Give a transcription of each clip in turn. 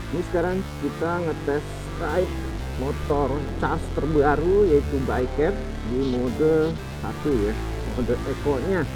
Ini sekarang kita ngetes ride motor cas terbaru yaitu Biker di mode 1 ya, mode Eco-nya.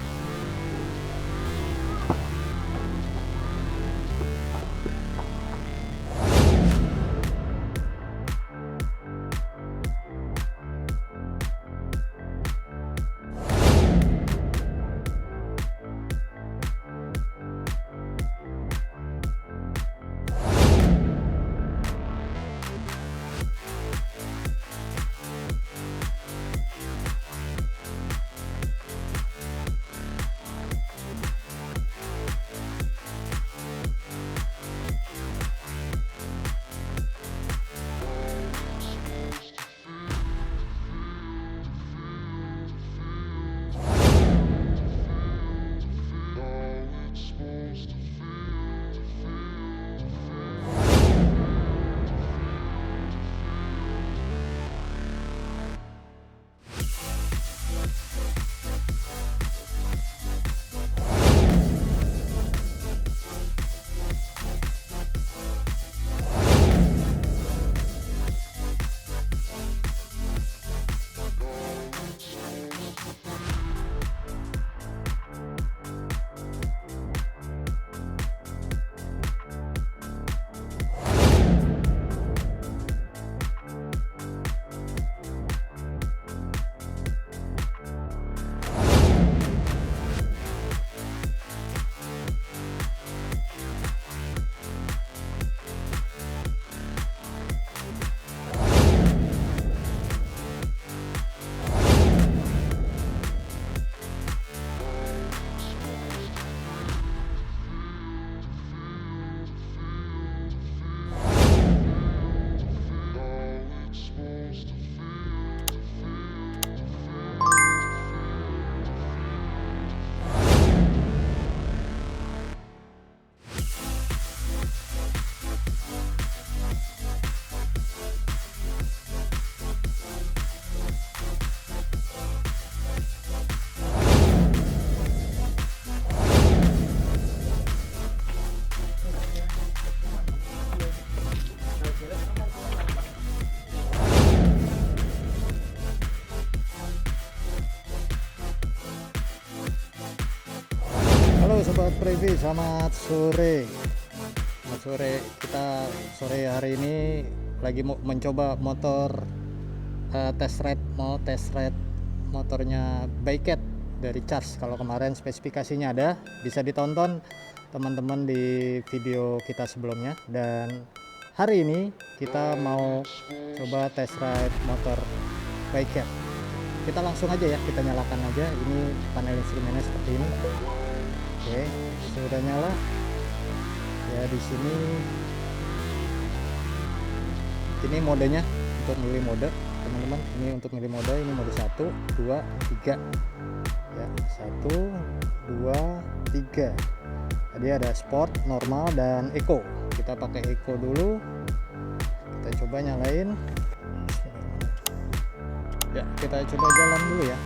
Halo Sobat Preview, selamat sore. Selamat sore. Kita sore hari ini lagi mau mencoba motor test ride motornya Biker dari Charge. Kalau kemarin spesifikasinya ada, bisa ditonton teman-teman di video kita sebelumnya. Dan hari ini kita mau coba test ride motor Biker. Kita langsung aja ya, kita nyalakan aja. Ini panel instrumennya seperti ini. Oke, sudah nyala. Ya di sini ini modenya untuk milih mode, teman-teman. Ini untuk milih mode, ini mode 1, 2, 3. Ya, 1, 2, 3. Tadi ada sport, normal dan eco. Kita pakai eco dulu. Kita coba nyalain. Ya, kita coba jalan dulu ya.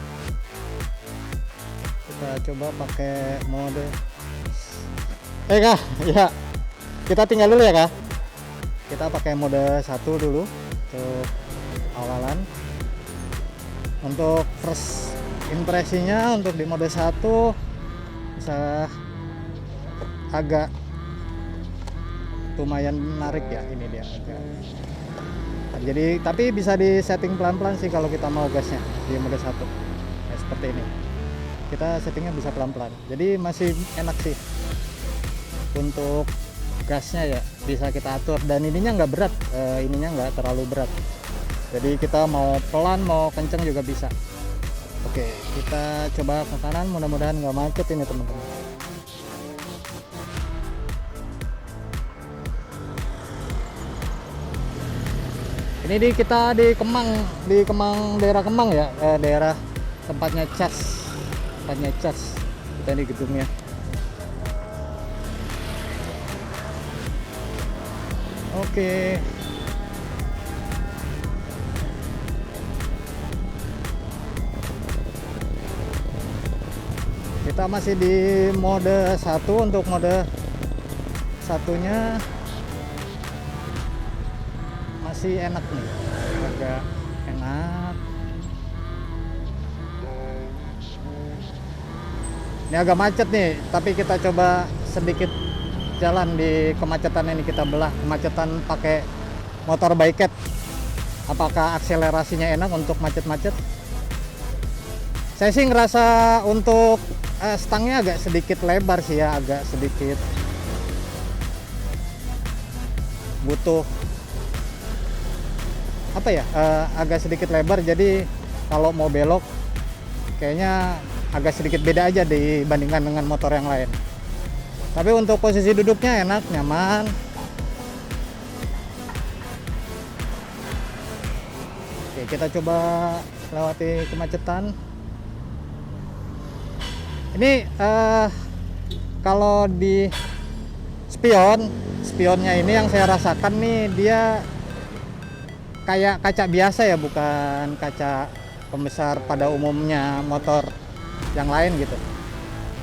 Kita coba pakai mode Kak, ya kita tinggal dulu ya Kak. Kita pakai mode 1 dulu untuk awalan. Untuk first impresinya untuk di mode 1 bisa agak lumayan menarik ya, ini dia agak. Jadi tapi bisa di setting pelan-pelan sih kalau kita mau gasnya di mode 1 ya, seperti ini. Kita settingnya bisa pelan-pelan, jadi masih enak sih untuk gasnya ya, bisa kita atur. Dan ininya nggak berat, ininya nggak terlalu berat, jadi kita mau pelan mau kenceng juga bisa. Oke, kita coba ke kanan, mudah-mudahan nggak macet ini teman-teman. Ini kita di Kemang, daerah Kemang ya, daerah tempatnya Charge. Kita di gedungnya. Oke. Kita masih di mode 1. Untuk mode satunya masih enak nih, agak enak. Ini agak macet nih, tapi kita coba sedikit jalan di kemacetan ini, kita belah kemacetan pakai motor bike. Apakah akselerasinya enak untuk macet-macet? Saya sih ngerasa untuk stangnya agak sedikit lebar sih ya, agak sedikit butuh apa ya, agak sedikit lebar, jadi kalau mau belok kayaknya agak sedikit beda aja dibandingkan dengan motor yang lain. Tapi untuk posisi duduknya enak, nyaman. Oke, kita coba lewati kemacetan. Ini kalau di spionnya ini yang saya rasakan nih, dia kayak kaca biasa ya, bukan kaca pembesar pada umumnya motor yang lain gitu.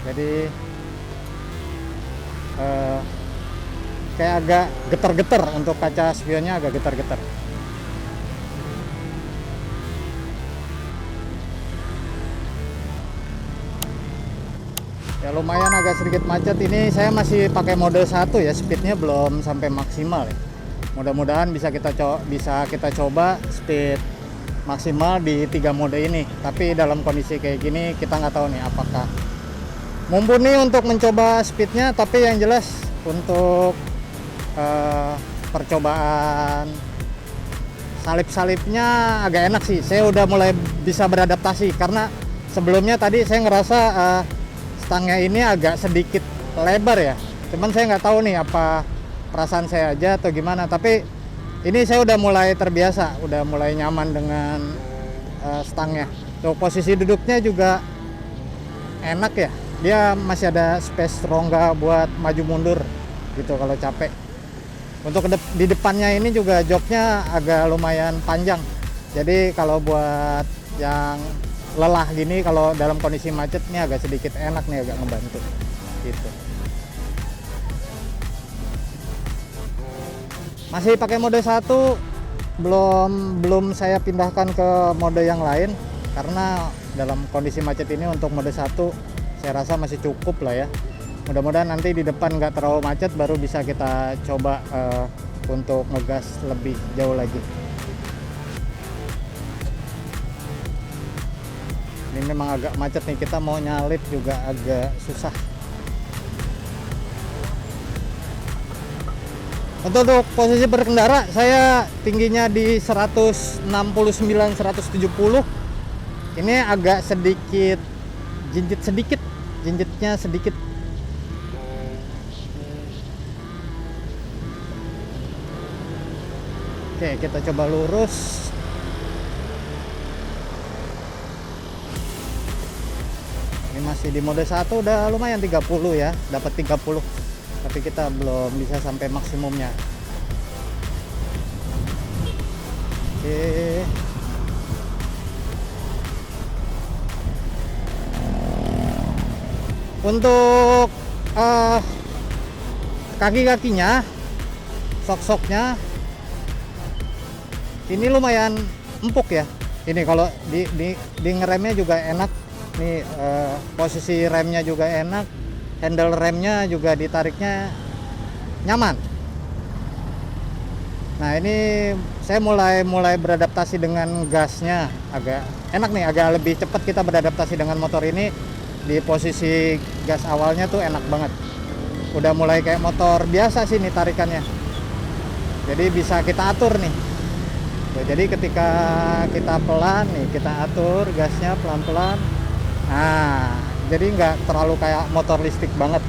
Jadi kayak agak getar-getar, untuk kaca spionnya agak getar-getar. Ya lumayan agak sedikit macet. Ini saya masih pakai mode 1 ya, speednya belum sampai maksimal ya. Mudah-mudahan bisa kita coba speed maksimal di 3 mode ini. Tapi dalam kondisi kayak gini kita nggak tahu nih apakah mumpuni untuk mencoba speednya. Tapi yang jelas untuk percobaan salip-salipnya agak enak sih. Saya udah mulai bisa beradaptasi, karena sebelumnya tadi saya ngerasa stangnya ini agak sedikit lebar ya. Cuman saya nggak tahu nih apa perasaan saya aja atau gimana. Tapi ini saya udah mulai terbiasa, udah mulai nyaman dengan stangnya. Tuh, posisi duduknya juga enak ya. Dia masih ada space rongga buat maju mundur gitu kalau capek. Untuk di depannya ini juga joknya agak lumayan panjang. Jadi kalau buat yang lelah gini, kalau dalam kondisi macet nih agak sedikit enak nih, agak ngebantu gitu. Masih pakai mode 1, belum saya pindahkan ke mode yang lain, karena dalam kondisi macet ini untuk mode 1 saya rasa masih cukup lah ya. Mudah-mudahan nanti di depan nggak terlalu macet, baru bisa kita coba untuk ngegas lebih jauh lagi. Ini memang agak macet nih, kita mau nyalip juga agak susah. Untuk posisi berkendara, saya tingginya di 169-170. Ini agak sedikit jinjitnya sedikit. Oke, kita coba lurus. Ini masih di mode 1, udah lumayan 30 ya, dapat 30. Tapi kita belum bisa sampai maksimumnya. Oke. Untuk kaki-kakinya, sok-soknya ini lumayan empuk ya. Ini kalau di ngeremnya juga enak. Nih posisi remnya juga enak, handle remnya juga ditariknya nyaman. Nah ini saya mulai beradaptasi dengan gasnya, agak enak nih, agak lebih cepat kita beradaptasi dengan motor ini. Di posisi gas awalnya tuh enak banget, udah mulai kayak motor biasa sih nih tarikannya, jadi bisa kita atur nih. Jadi ketika kita pelan nih, kita atur gasnya pelan-pelan. Nah, jadi nggak terlalu kayak motor listrik banget.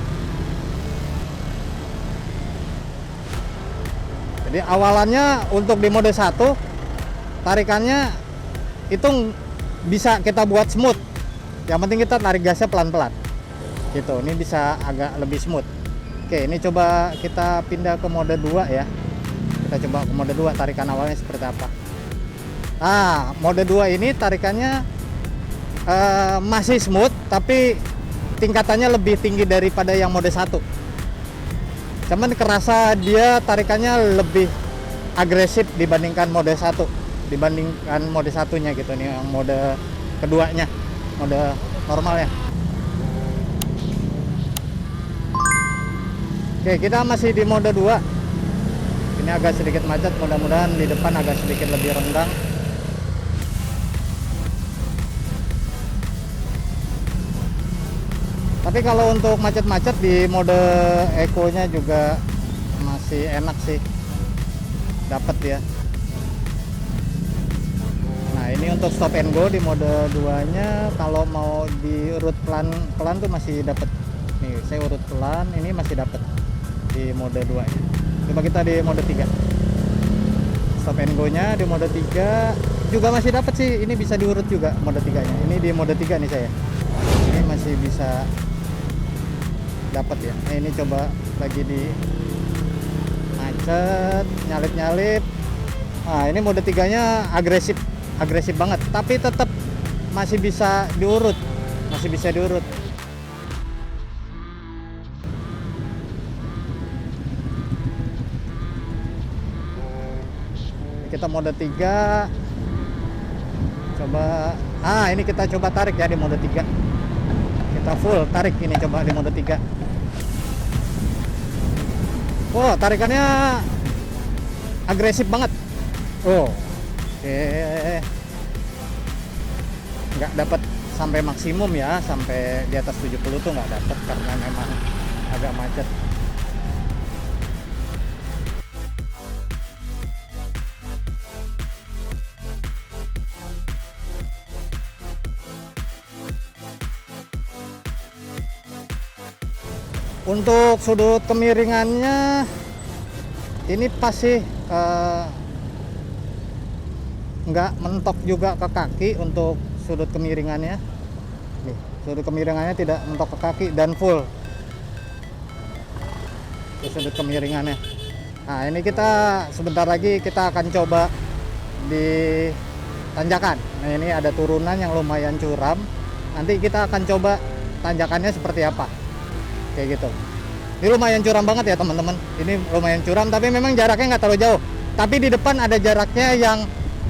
Jadi awalannya untuk di mode 1, tarikannya itu bisa kita buat smooth. Yang penting kita tarik gasnya pelan-pelan. Gitu, ini bisa agak lebih smooth. Oke, ini coba kita pindah ke mode 2 ya. Kita coba ke mode 2, tarikan awalnya seperti apa. Nah, mode 2 ini tarikannya masih smooth, tapi tingkatannya lebih tinggi daripada yang mode 1. Cuman kerasa dia tarikannya lebih agresif dibandingkan mode 1, dibandingkan mode satunya gitu nih, yang mode keduanya, mode normal ya. Oke, kita masih di mode 2. Ini agak sedikit macet, mudah-mudahan di depan agak sedikit lebih renggang. Tapi kalau untuk macet-macet di mode Eco-nya juga masih enak sih, dapat ya. Nah, ini untuk stop and go di mode 2-nya, kalau mau diurut pelan-pelan tuh masih dapat. Nih, saya urut pelan, ini masih dapat di mode 2-nya. Coba kita di mode 3. Stop and go-nya di mode 3 juga masih dapat sih. Ini bisa diurut juga mode 3-nya. Ini di mode 3 nih saya. Ini masih bisa dapat ya. Nah, ini coba lagi di macet, nyalip-nyalip. Nah, ini mode 3-nya agresif banget, tapi tetap masih bisa diurut. Masih bisa diurut. Kita mode 3. Coba ini kita coba tarik ya di mode 3. Kita full tarik ini, coba di mode 3. Oh, tarikannya agresif banget. Oh, oke. Nggak dapat sampai maksimum ya, sampai di atas 70 tuh nggak dapat karena memang agak macet. Untuk sudut kemiringannya ini pas sih, nggak mentok juga ke kaki untuk sudut kemiringannya. Nih, sudut kemiringannya tidak mentok ke kaki dan full itu sudut kemiringannya. Nah, ini kita sebentar lagi kita akan coba di tanjakan. Nah, ini ada turunan yang lumayan curam. Nanti kita akan coba tanjakannya seperti apa. Kayak gitu. Ini lumayan curam banget ya teman-teman. Ini lumayan curam, tapi memang jaraknya nggak terlalu jauh. Tapi di depan ada jaraknya yang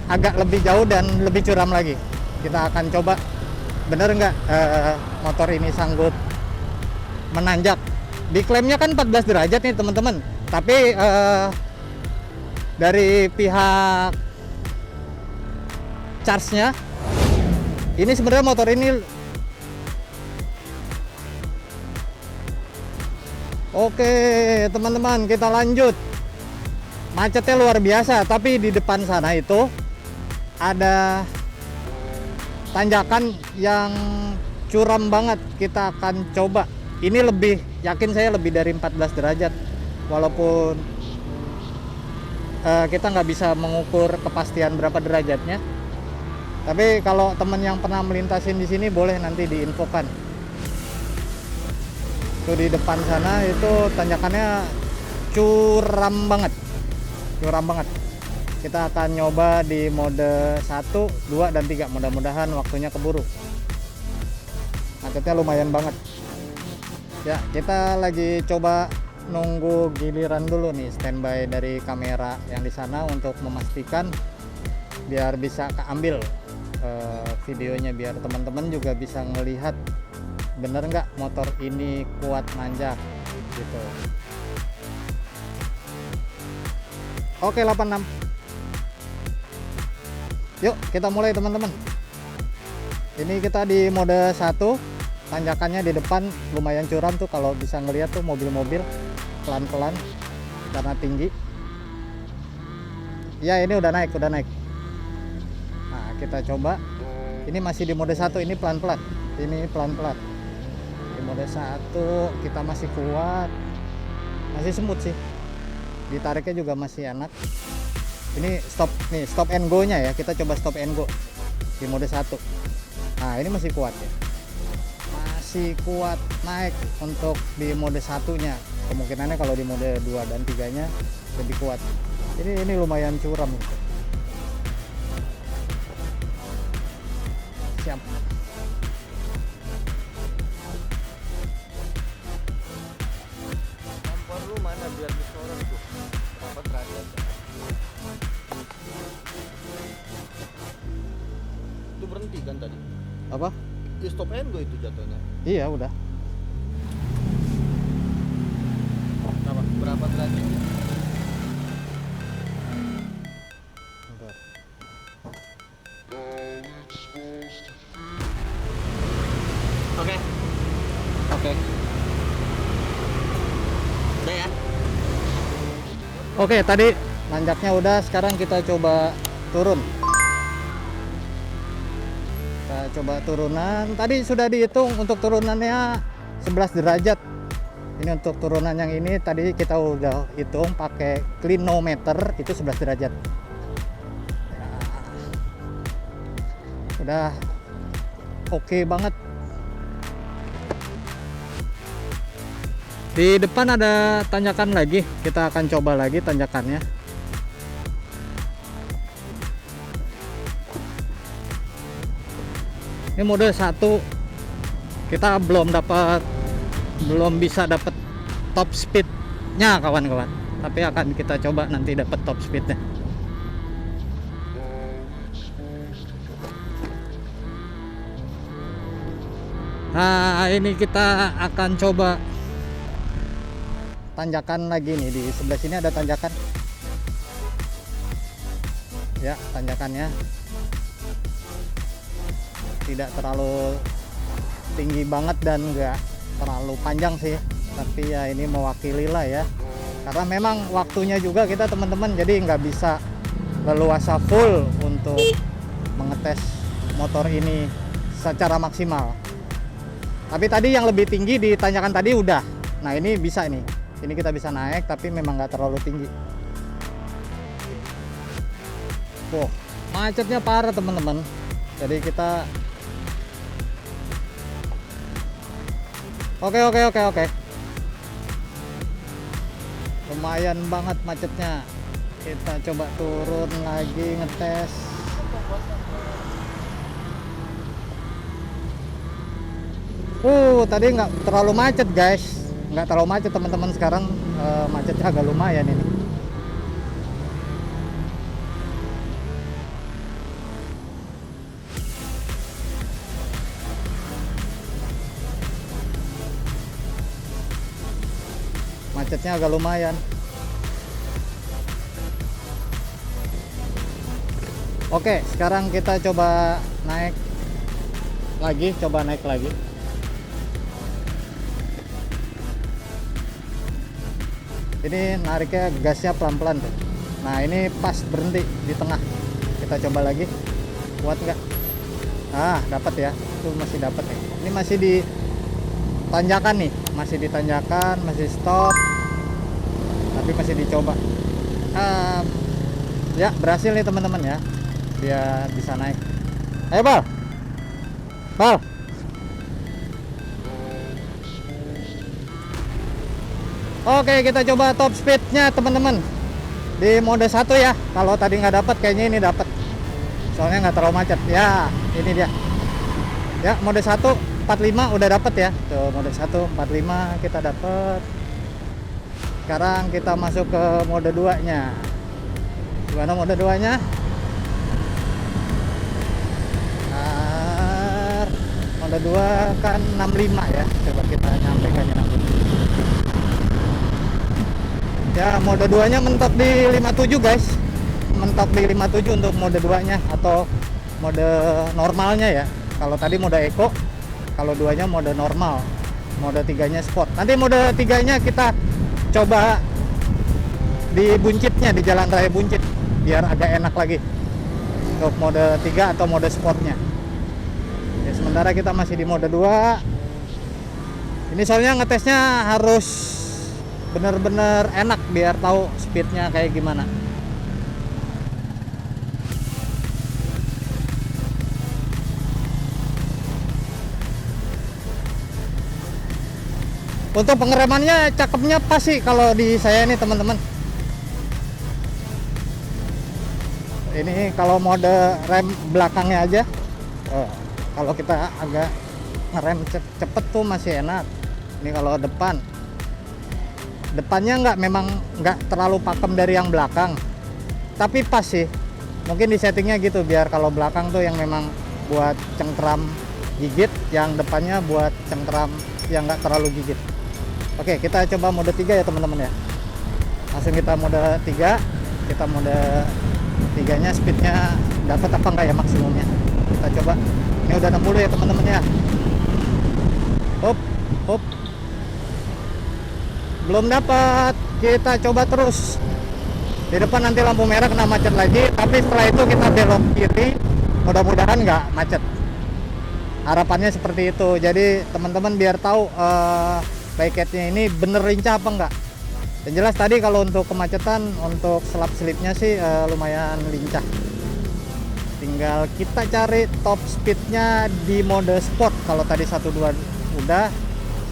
agak lebih jauh dan lebih curam lagi. Kita akan coba bener nggak motor ini sanggup menanjak. Diklaimnya kan 14 derajat nih teman-teman. Tapi dari pihak charge-nya, ini sebenarnya motor ini oke teman-teman, kita lanjut. Macetnya luar biasa, tapi di depan sana itu ada tanjakan yang curam banget. Kita akan coba. Ini lebih, yakin saya lebih dari 14 derajat. Walaupun kita nggak bisa mengukur kepastian berapa derajatnya. Tapi kalau teman yang pernah melintasin di sini boleh nanti diinfokan. Tuh di depan sana itu tanjakannya curam banget. Kita akan nyoba di mode 1, 2, dan 3. Mudah-mudahan waktunya keburu. Macetnya lumayan banget. Ya, kita lagi coba nunggu giliran dulu nih, standby dari kamera yang di sana untuk memastikan biar bisa keambil videonya, biar teman-teman juga bisa melihat bener nggak motor ini kuat nanjak gitu. Oke, 86. Yuk kita mulai teman-teman. Ini kita di mode 1. Tanjakannya di depan lumayan curam tuh, kalau bisa ngeliat tuh mobil-mobil pelan-pelan karena tinggi. Ya, ini udah naik. Nah, kita coba. Ini masih di mode 1, ini pelan-pelan. Di mode 1 kita masih kuat, masih semut sih, ditariknya juga masih enak. Ini stop and go nya ya, kita coba stop and go di mode 1. Nah, ini masih kuat ya, masih kuat naik untuk di mode 1 nya. Kemungkinannya kalau di mode 2 dan 3 nya lebih kuat. Ini lumayan curam gitu. Siap. Kompor lu mana biar disorot tuh? Berapa derajat? Itu berhenti kan tadi? Apa? Ya stop and go itu jatuhnya. Iya udah. Berapa derajat? Bentar. Oke. Oke. Udah ya? Oke, tadi nanjaknya udah, sekarang kita coba turun. Kita coba turunan. Tadi sudah dihitung untuk turunannya 11 derajat. Ini untuk turunan yang ini tadi kita udah hitung pakai clinometer, itu 11 derajat. Ya. Udah oke banget. Di depan ada tanjakan lagi, kita akan coba lagi tanjakannya. Ini mode 1, kita belum bisa dapat top speednya kawan-kawan, tapi akan kita coba nanti dapat top speednya. Nah, ini kita akan coba tanjakan lagi nih. Di sebelah sini ada tanjakan ya, tanjakannya tidak terlalu tinggi banget dan enggak terlalu panjang sih, tapi ya ini mewakili lah ya, karena memang waktunya juga kita teman-teman, jadi nggak bisa leluasa full untuk mengetes motor ini secara maksimal. Tapi tadi yang lebih tinggi di tanjakan tadi udah, nah ini bisa nih, ini kita bisa naik tapi memang nggak terlalu tinggi. Tuh, macetnya parah teman-teman, jadi kita Oke. Lumayan banget macetnya. Kita coba turun lagi ngetes. Tadi nggak terlalu macet guys. Nggak terlalu macet teman-teman. Sekarang macetnya agak lumayan ini. Macetnya agak lumayan. Oke, sekarang kita coba naik lagi. Ini nariknya gasnya pelan-pelan tuh. Nah, ini pas berhenti di tengah. Kita coba lagi. Kuat nggak? Ah, dapat ya. Itu masih dapat nih. Ini masih di tanjakan nih, masih di tanjakan, masih stop, tapi masih dicoba. Ya berhasil nih teman-teman ya, dia bisa naik. Ayo Bal. Oke, kita coba top speednya teman-teman di mode 1 ya. Kalau tadi nggak dapat, kayaknya ini dapat, soalnya nggak terlalu macet ya. Ini dia ya, mode 1 45 udah dapat ya. Tuh mode 1 45 kita dapat. Sekarang kita masuk ke mode 2 nya. Gimana mode 2 nya? Mode 2 kan 65 ya. Coba kita nyampe kan 65. Ya, mode 2 nya mentok di 57 guys. Mentok di 57 untuk mode 2 nya atau mode normalnya ya. Kalau tadi mode eco, kalau 2 nya mode normal, mode 3 nya sport. Nanti mode 3 nya kita coba di buncitnya, di jalan raya buncit, biar agak enak lagi untuk mode 3 atau mode sportnya ya. Sementara kita masih di mode 2 ini, soalnya ngetesnya harus bener-bener enak biar tahu speednya kayak gimana. Untuk pengeremannya cakepnya pas sih kalau di saya ini teman-teman. Ini kalau mode rem belakangnya aja, kalau kita agak ngerem cepet tuh masih enak. Ini kalau depannya memang nggak terlalu pakem dari yang belakang, tapi pas sih. Mungkin di settingnya gitu biar kalau belakang tuh yang memang buat cengkram gigit, yang depannya buat cengkram yang nggak terlalu gigit. Oke, kita coba mode 3 ya teman-teman ya. Langsung kita mode 3. Kita mode 3-nya speednya dapat apa enggak ya maksimumnya. Kita coba. Ini udah 60 ya teman-teman ya. Hop, hop. Belum dapat. Kita coba terus. Di depan nanti lampu merah kena macet lagi, tapi setelah itu kita belok kiri, mudah-mudahan nggak macet. Harapannya seperti itu. Jadi teman-teman biar tahu baiketnya ini bener lincah apa enggak. Yang jelas tadi kalau untuk kemacetan, untuk selap-selipnya sih lumayan lincah. Tinggal kita cari top speednya di mode sport. Kalau tadi 1-2 udah,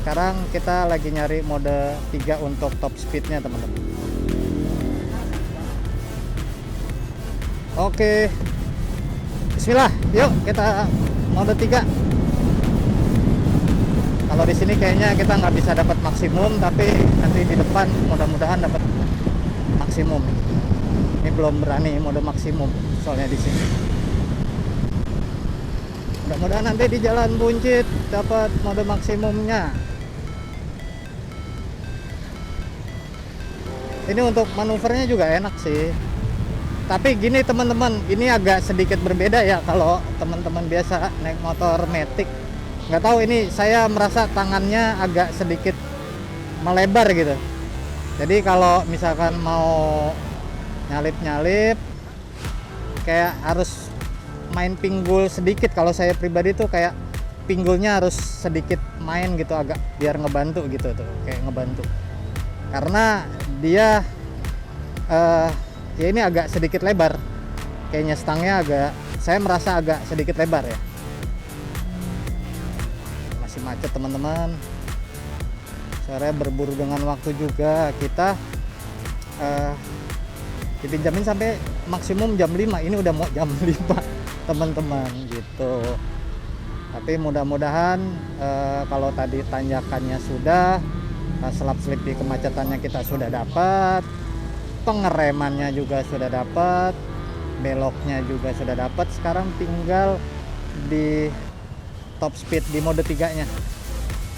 sekarang kita lagi nyari mode 3 untuk top speednya teman-teman. Oke, bismillah, yuk kita mode 3. Kalau di sini kayaknya kita nggak bisa dapat maksimum, tapi nanti di depan mudah-mudahan dapat maksimum. Ini belum berani mode maksimum soalnya di sini. Mudah-mudahan nanti di jalan buncit dapat mode maksimumnya. Ini untuk manuvernya juga enak sih. Tapi gini teman-teman, ini agak sedikit berbeda ya kalau teman-teman biasa naik motor matic. Nggak tahu, ini saya merasa tangannya agak sedikit melebar gitu. Jadi kalau misalkan mau nyalip-nyalip kayak harus main pinggul sedikit. Kalau saya pribadi tuh kayak pinggulnya harus sedikit main gitu, agak biar ngebantu gitu tuh, kayak ngebantu. Karena dia ya ini agak sedikit lebar, kayaknya stangnya agak, saya merasa agak sedikit lebar ya. Masih macet teman-teman, saya berburu dengan waktu juga. Kita dipinjamin sampai maksimum jam 5, ini udah mau jam 5 teman-teman gitu. Tapi mudah-mudahan kalau tadi tanjakannya sudah, selap-selip di kemacetannya kita sudah dapat, pengeremannya juga sudah dapat, beloknya juga sudah dapat. Sekarang tinggal di top speed di mode 3-nya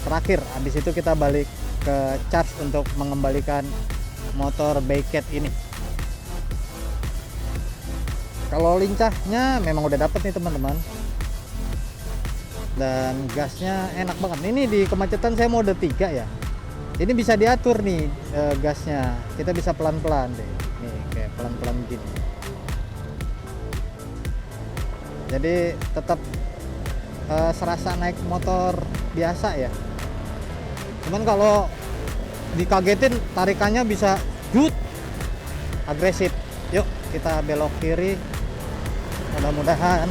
terakhir. Habis itu kita balik ke charge untuk mengembalikan motor Baiket ini. Kalau lincahnya memang udah dapat nih teman-teman, dan gasnya enak banget. Ini di kemacetan saya mode 3 ya. Ini bisa diatur nih gasnya. Kita bisa pelan-pelan deh. Nih kayak pelan-pelan gini. Jadi tetap serasa naik motor biasa ya. Cuman kalau dikagetin tarikannya bisa agresif. Yuk kita belok kiri. Mudah-mudahan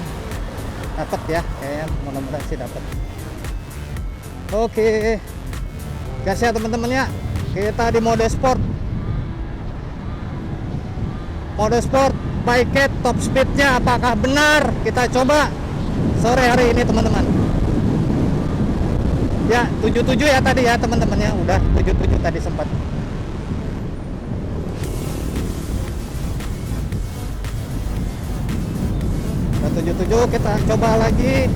dapat ya. Kayaknya mudah-mudahan sih dapat. Oke. Gas ya teman-teman ya. Kita di mode sport. Mode sport Baiket top speednya apakah benar? Kita coba sore hari ini teman-teman. Ya 77 ya tadi ya teman-teman ya. Udah 77 tadi sempat. Udah 77, kita coba lagi.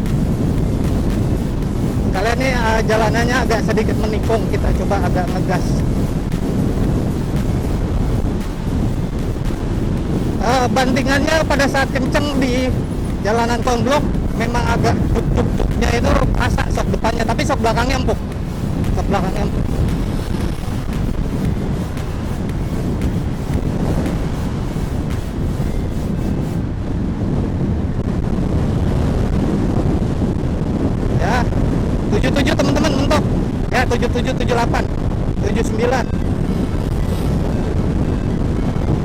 Kalian nih jalanannya agak sedikit menikung, kita coba agak ngegas. Bantingannya pada saat kenceng di jalanan konblok memang agak tuk-tuk-tuknya itu rasa sok depannya, tapi sok belakangnya empuk. Sok belakangnya empuk. Ya, 77 teman-teman mentok. Ya, 77, 78, 79.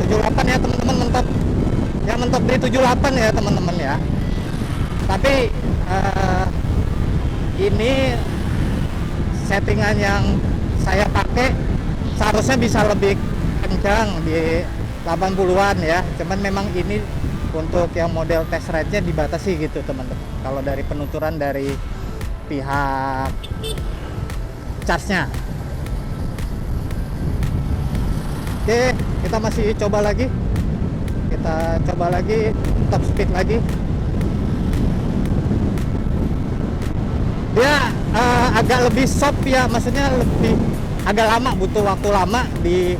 78 ya teman-teman, mentok. Ya mentok di 78 ya teman-teman ya. Tapi ini settingan yang saya pakai seharusnya bisa lebih kencang di 80-an ya. Cuman memang ini untuk yang model test ride-nya dibatasi gitu teman-teman. Kalau dari penuturan dari pihak charge-nya. Oke, kita masih coba lagi. Kita coba lagi top speed lagi. Dia agak lebih soft ya, maksudnya lebih agak lama, butuh waktu lama di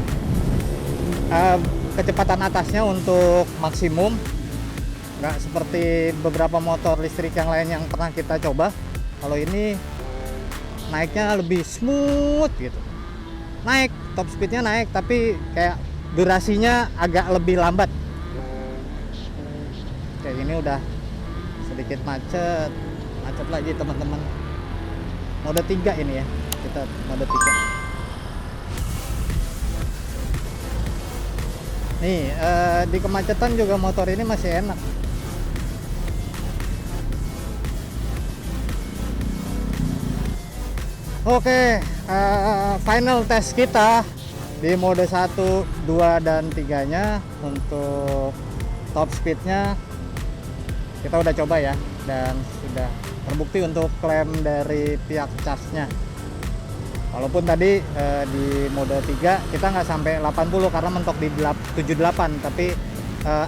kecepatan atasnya untuk maksimum. Nggak seperti beberapa motor listrik yang lain yang pernah kita coba. Kalau ini naiknya lebih smooth gitu. Naik, top speednya naik, tapi kayak durasinya agak lebih lambat. Kayak ini udah sedikit macet lagi teman-teman. Mode 3 ini ya, kita mode 3. Nih, di kemacetan juga motor ini masih enak. Oke, final test kita di mode 1, 2, dan 3 nya untuk top speednya kita udah coba ya, dan sudah terbukti untuk klaim dari pihak charge-nya. Walaupun tadi di mode 3 kita nggak sampai 80 karena mentok di 78, tapi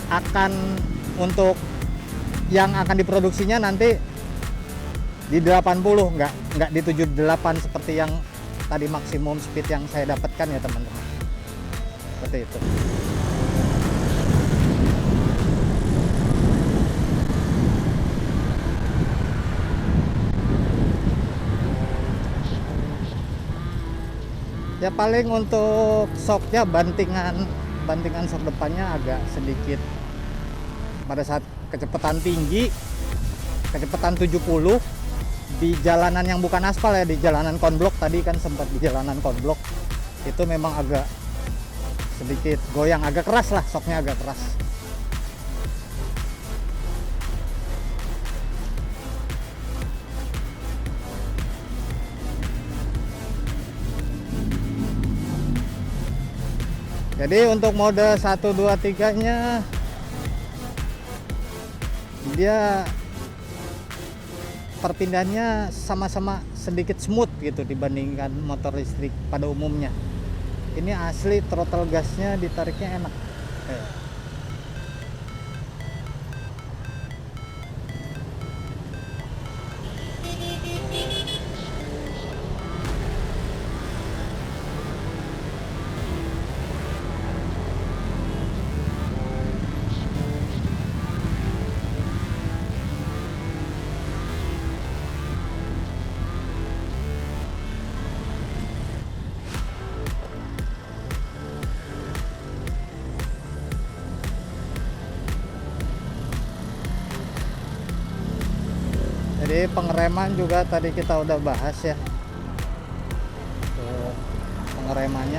akan untuk yang akan diproduksinya nanti di 80, nggak di 78 seperti yang tadi maksimum speed yang saya dapatkan ya teman-teman. Seperti itu. Ya paling untuk shocknya bantingan shock depannya agak sedikit pada saat kecepatan tinggi, kecepatan 70 di jalanan yang bukan aspal ya, di jalanan konblok. Tadi kan sempat di jalanan konblok itu memang agak sedikit goyang, agak keras lah, shocknya agak keras. Jadi untuk mode 1, 2, 3 nya dia perpindahannya sama-sama sedikit smooth gitu dibandingkan motor listrik pada umumnya. Ini asli throttle gasnya ditariknya enak. Jadi pengereman juga tadi kita udah bahas ya. Tuh, pengeremannya.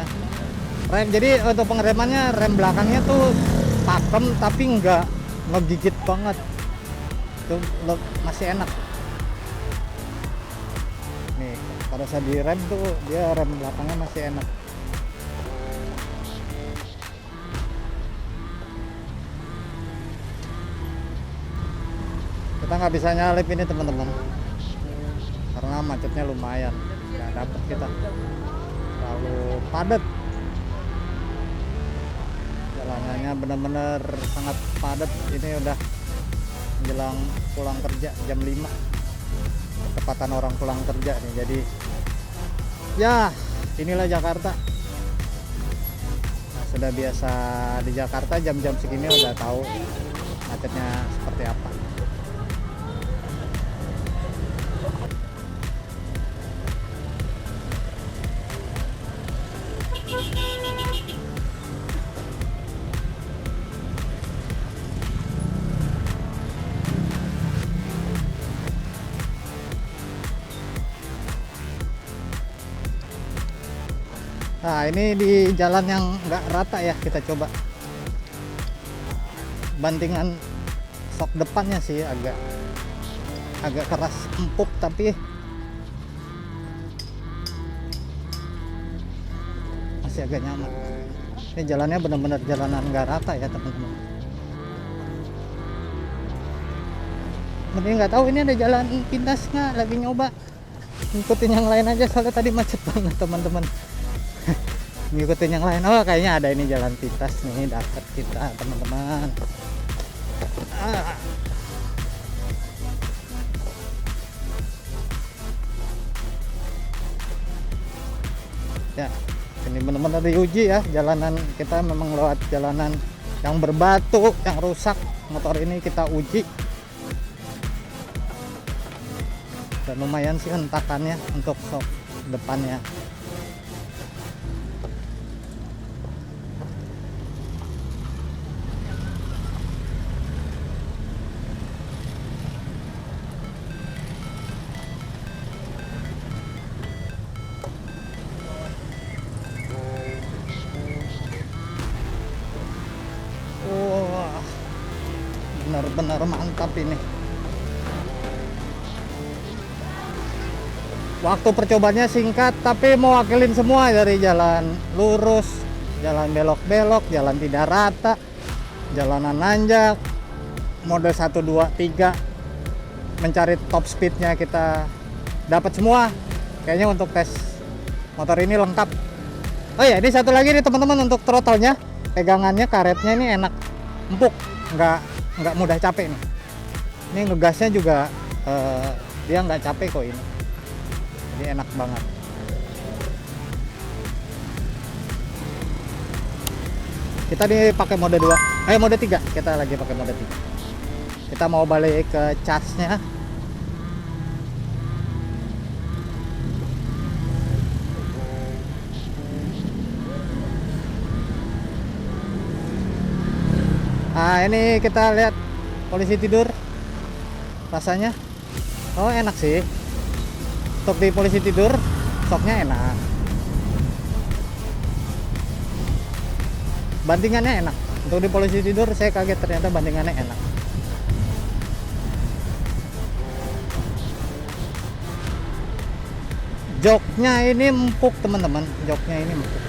Jadi untuk pengeremannya rem belakangnya tuh pakem tapi nggak ngegigit banget. Tuh masih enak. Nih, pada saat direm tuh dia rem belakangnya masih enak. Kita nggak bisa nyalip ini teman-teman karena macetnya lumayan, nggak dapet kita, terlalu padat jalanannya, bener-bener sangat padat. Ini udah menjelang pulang kerja jam 5, ketepatan orang pulang kerja nih. Jadi ya inilah Jakarta, sudah biasa di Jakarta jam-jam segini udah tahu macetnya seperti apa. Nah ini di jalan yang nggak rata ya, kita coba bantingan shock depannya sih agak keras, empuk, tapi masih agak nyaman. Ini jalannya benar-benar jalanan nggak rata ya teman-teman. Mending nggak tahu ini ada jalan pintas nggak, lagi nyoba ngikutin yang lain aja soalnya tadi macet banget teman-teman. ngikutin yang lain. Oh kayaknya ada ini jalan pintas nih dekat kita teman-teman. Ya ini benar-benar diuji ya, jalanan kita memang lewat jalanan yang berbatu, yang rusak. Motor ini kita uji dan lumayan sih hentakannya untuk sok depannya. Wah, benar-benar mantap ini. Waktu percobanya singkat, tapi mewakilin semua dari jalan lurus, jalan belok-belok, jalan tidak rata, jalanan nanjak, mode 1, 2, 3, mencari top speednya kita dapat semua. Kayaknya untuk tes motor ini lengkap. Oh ya, ini satu lagi nih teman-teman, untuk throttle-nya, pegangannya, karetnya ini enak, empuk, nggak mudah capek nih. Ini ngegasnya juga dia nggak capek kok ini. Ini enak banget. Kita dipakai mode 2, mode 3. Kita lagi pakai mode 3. Kita mau balik ke charge-nya. Nah, ini kita lihat polisi tidur. Rasanya oh enak sih. Untuk di polisi tidur, shocknya enak. Bandingannya enak. Untuk di polisi tidur saya kaget, ternyata bandingannya enak. Joknya ini empuk teman-teman, joknya ini empuk.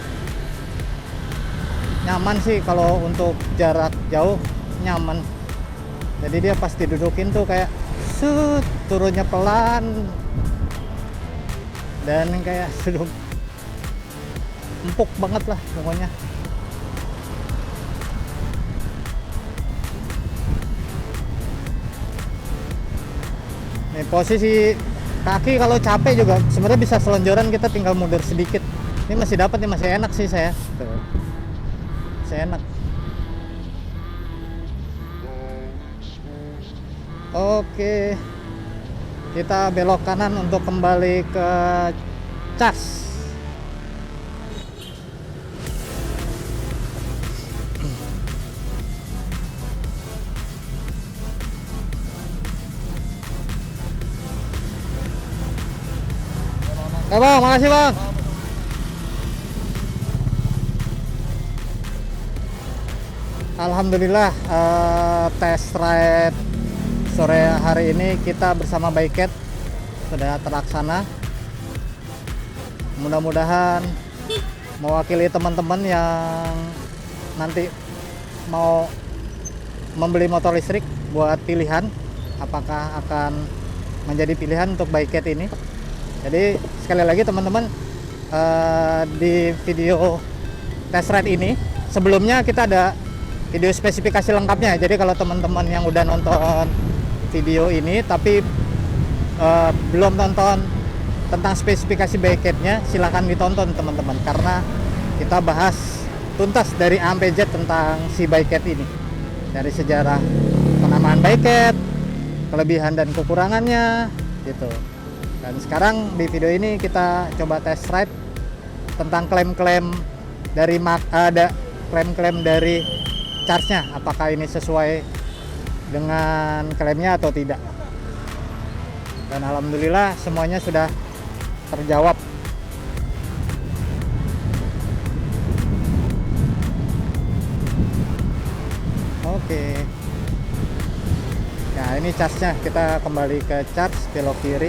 Nyaman sih kalau untuk jarak jauh, nyaman. Jadi dia pas didudukin tuh kayak turunnya pelan dan kayak duduk empuk banget lah pokoknya. Nih posisi kaki kalau capek juga sebenarnya bisa selonjoran, kita tinggal mundur sedikit. Ini masih dapat nih, masih enak sih saya. Tuh. Masih enak. Oke. Kita belok kanan untuk kembali ke cas. Oke bang, makasih bang. Alhamdulillah test ride sore hari ini kita bersama Bikeet sudah terlaksana. Mudah-mudahan mewakili teman-teman yang nanti mau membeli motor listrik buat pilihan, apakah akan menjadi pilihan untuk Bikeet ini. Jadi sekali lagi teman-teman, di video test ride ini sebelumnya kita ada video spesifikasi lengkapnya. Jadi kalau teman-teman yang udah nonton video ini tapi belum nonton tentang spesifikasi Bikeetnya, silahkan ditonton teman-teman, karena kita bahas tuntas dari A sampai Z tentang si Bikeet ini, dari sejarah penamaan Bikeet, kelebihan dan kekurangannya gitu. Dan sekarang di video ini kita coba test ride tentang klaim-klaim dari klaim-klaim dari charge-nya, apakah ini sesuai dengan klaimnya atau tidak. Dan alhamdulillah semuanya sudah terjawab. Oke. Nah ini charge-nya, kita kembali ke charge, belok kiri,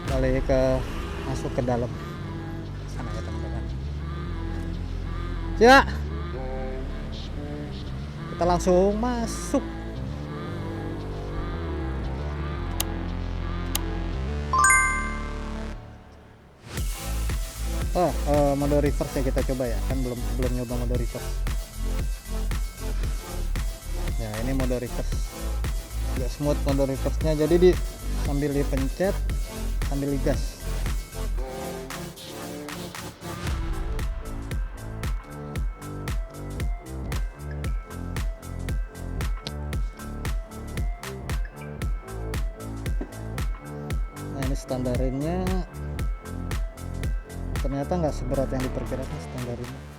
kembali ke masuk ke dalam sana ya teman-teman. Ya, kita langsung masuk. mode reverse ya, kita coba ya, kan belum nyoba mode reverse. Ya ini mode reverse, agak smooth mode reverse nya, jadi sambil dipencet sambil digas. Nah ini standarinnya ternyata nggak seberat yang diperkirakan standarinnya.